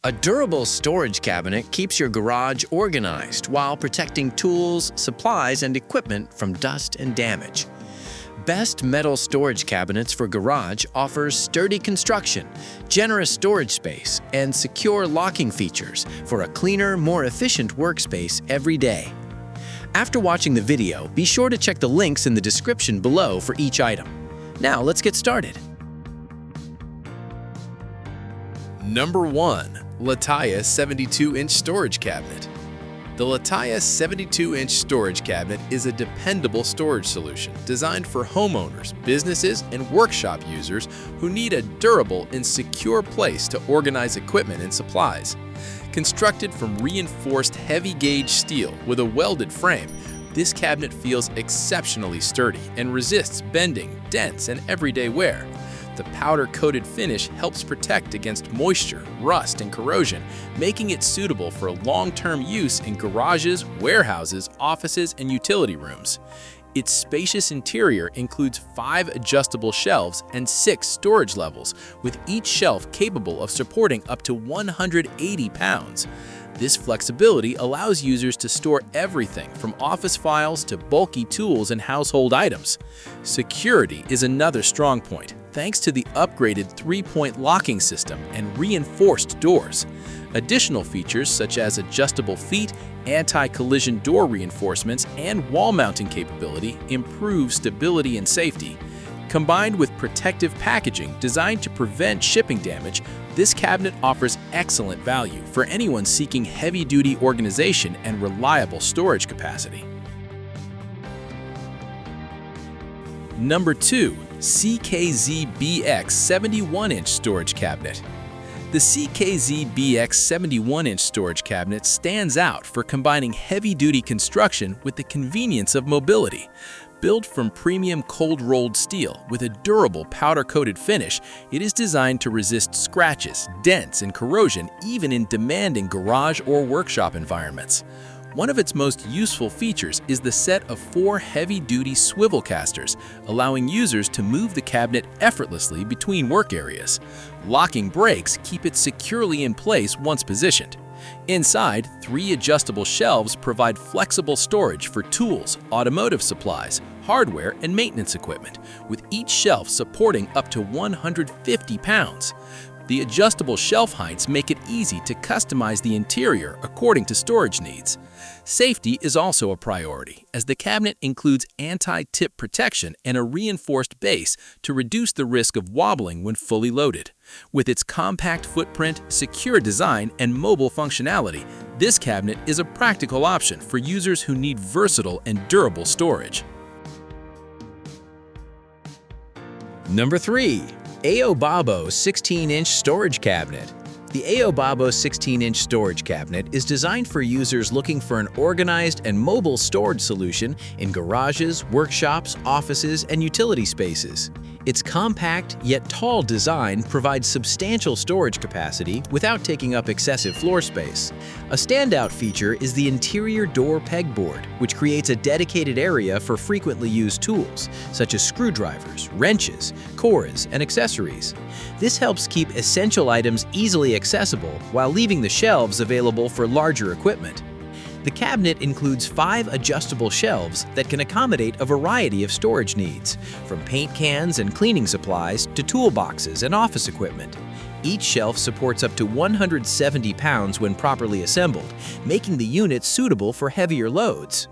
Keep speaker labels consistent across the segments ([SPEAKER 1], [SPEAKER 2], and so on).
[SPEAKER 1] A durable storage cabinet keeps your garage organized while protecting tools, supplies, and equipment from dust and damage. Best Metal Storage Cabinets for Garage offers sturdy construction, generous storage space, and secure locking features for a cleaner, more efficient workspace every day. After watching the video, be sure to check the links in the description below for each item. Now let's get started.
[SPEAKER 2] Number 1. Letaya 72-inch Storage Cabinet. The Letaya 72-inch storage cabinet is a dependable storage solution designed for homeowners, businesses, and workshop users who need a durable and secure place to organize equipment and supplies. Constructed from reinforced heavy-gauge steel with a welded frame, this cabinet feels exceptionally sturdy and resists bending, dents, and everyday wear. The powder-coated finish helps protect against moisture, rust, and corrosion, making it suitable for long-term use in garages, warehouses, offices, and utility rooms. Its spacious interior includes 5 adjustable shelves and 6 storage levels, with each shelf capable of supporting up to 180 pounds. This flexibility allows users to store everything from office files to bulky tools and household items. Security is another strong point, thanks to the upgraded 3-point locking system and reinforced doors. Additional features such as adjustable feet, anti-collision door reinforcements, and wall mounting capability improve stability and safety. Combined with protective packaging designed to prevent shipping damage, this cabinet offers excellent value for anyone seeking heavy-duty organization and reliable storage capacity. Number 2. Ckzbx 71-inch Storage Cabinet. The Ckzbx 71-inch storage cabinet stands out for combining heavy-duty construction with the convenience of mobility. Built from premium cold-rolled steel with a durable powder-coated finish, it is designed to resist scratches, dents, and corrosion even in demanding garage or workshop environments. One of its most useful features is the set of 4 heavy-duty swivel casters, allowing users to move the cabinet effortlessly between work areas. Locking brakes keep it securely in place once positioned. Inside, 3 adjustable shelves provide flexible storage for tools, automotive supplies, hardware, and maintenance equipment, with each shelf supporting up to 150 pounds. The adjustable shelf heights make it easy to customize the interior according to storage needs. Safety is also a priority, as the cabinet includes anti-tip protection and a reinforced base to reduce the risk of wobbling when fully loaded. With its compact footprint, secure design, and mobile functionality, this cabinet is a practical option for users who need versatile and durable storage.
[SPEAKER 1] Number 3. Aobabo 16-inch Storage Cabinet. The Aobabo 16-inch storage cabinet is designed for users looking for an organized and mobile storage solution in garages, workshops, offices, and utility spaces. Its compact yet tall design provides substantial storage capacity without taking up excessive floor space. A standout feature is the interior door pegboard, which creates a dedicated area for frequently used tools, such as screwdrivers, wrenches, cores, and accessories. This helps keep essential items easily accessible while leaving the shelves available for larger equipment. The cabinet includes 5 adjustable shelves that can accommodate a variety of storage needs, from paint cans and cleaning supplies to toolboxes and office equipment. Each shelf supports up to 170 pounds when properly assembled, making the unit suitable for heavier loads.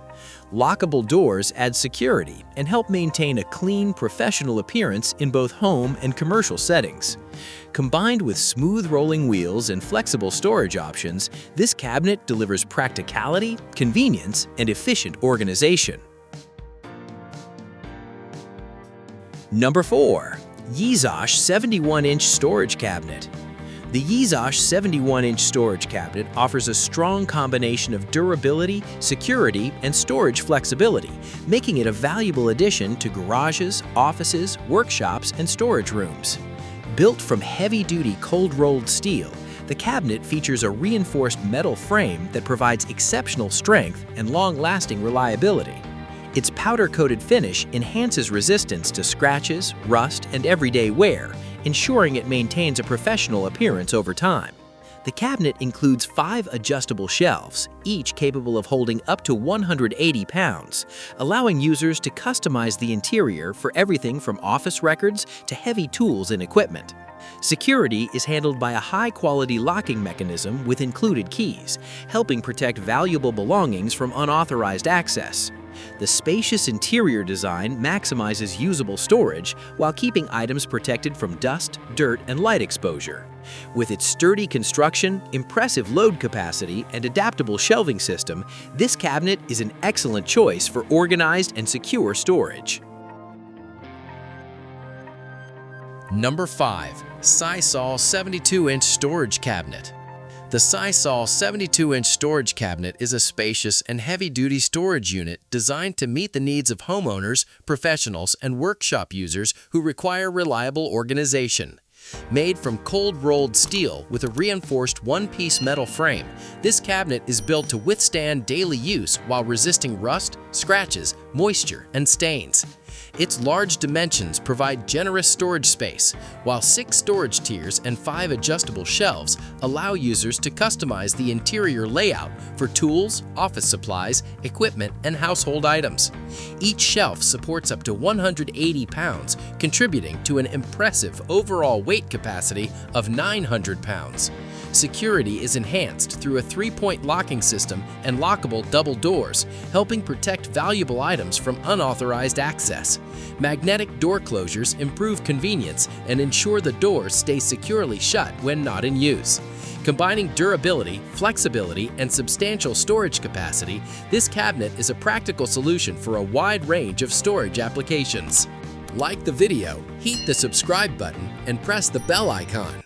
[SPEAKER 1] Lockable doors add security and help maintain a clean, professional appearance in both home and commercial settings. Combined with smooth rolling wheels and flexible storage options, this cabinet delivers practicality, convenience, and efficient organization. Number 4. Yizosh 71-inch Storage Cabinet. The Yizosh 71-inch storage cabinet offers a strong combination of durability, security, and storage flexibility, making it a valuable addition to garages, offices, workshops, and storage rooms. Built from heavy-duty cold-rolled steel, the cabinet features a reinforced metal frame that provides exceptional strength and long-lasting reliability. Its powder-coated finish enhances resistance to scratches, rust, and everyday wear, ensuring it maintains a professional appearance over time. The cabinet includes 5 adjustable shelves, each capable of holding up to 180 pounds, allowing users to customize the interior for everything from office records to heavy tools and equipment. Security is handled by a high-quality locking mechanism with included keys, helping protect valuable belongings from unauthorized access. The spacious interior design maximizes usable storage while keeping items protected from dust, dirt, and light exposure. With its sturdy construction, impressive load capacity, and adaptable shelving system, this cabinet is an excellent choice for organized and secure storage.
[SPEAKER 2] Number 5. SISESOL 72-inch storage cabinet. The SISESOL 72-inch storage cabinet is a spacious and heavy-duty storage unit designed to meet the needs of homeowners, professionals, and workshop users who require reliable organization. Made from cold-rolled steel with a reinforced one-piece metal frame, this cabinet is built to withstand daily use while resisting rust, scratches, moisture, and stains. Its large dimensions provide generous storage space, while 6 storage tiers and 5 adjustable shelves allow users to customize the interior layout for tools, office supplies, equipment, and household items. Each shelf supports up to 180 pounds, contributing to an impressive overall weight capacity of 900 pounds. Security is enhanced through a 3-point locking system and lockable double doors, helping protect valuable items from unauthorized access. Magnetic door closures improve convenience and ensure the doors stay securely shut when not in use. Combining durability, flexibility, and substantial storage capacity, this cabinet is a practical solution for a wide range of storage applications. Like the video, hit the subscribe button, and press the bell icon.